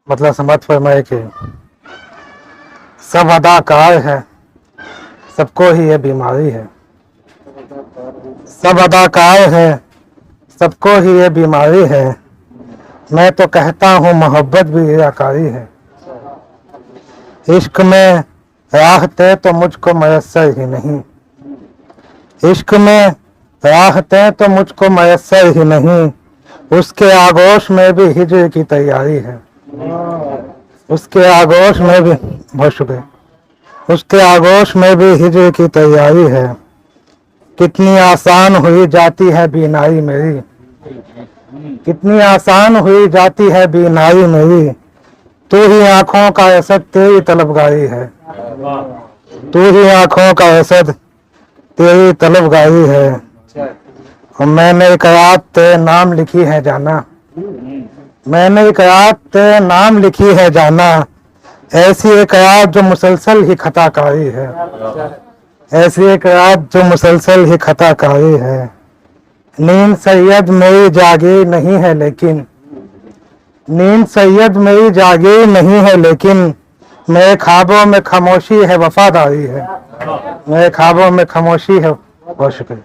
मतलब समझ फरमाए कि सब अदाकार है, सबको ही ये बीमारी है। सब अदाकार है, सबको ही ये बीमारी है। मैं तो कहता हूँ मोहब्बत भी रियाकारी है। इश्क में राहते तो मुझको मयस्सर ही नहीं, इश्क में राहते तो मुझको मयस्सर ही नहीं। उसके आगोश में भी हिज्र की तैयारी है, उसके आगोश में भी, बहुत शुक्रिया, उसके आगोश में भी हिज्र की तैयारी है। कितनी आसान हुई जाती है बीनाई मेरी, कितनी आसान हुई जाती है बीनाई मेरी। तू ही आंखों का असद तेरी तलबगारी है, तू ही आंखों का असद तेरी तलबगारी है। और मैंने एक रात तेरे नाम लिखी है जाना, मैंने एक रात तेरे नाम लिखी है जाना। ऐसी एक रात जो मुसलसल ही खताकारी है, ऐसी एक रात जो मुसलसल ही खताकारी है। नींद सैयद मेरी जागी नहीं है लेकिन, नींद सैयद मेरी जागी नहीं है लेकिन, मेरे ख्वाबों में खामोशी है वफादारी है, मेरे ख्वाबों में खामोशी है। बहुत शुक्रिया।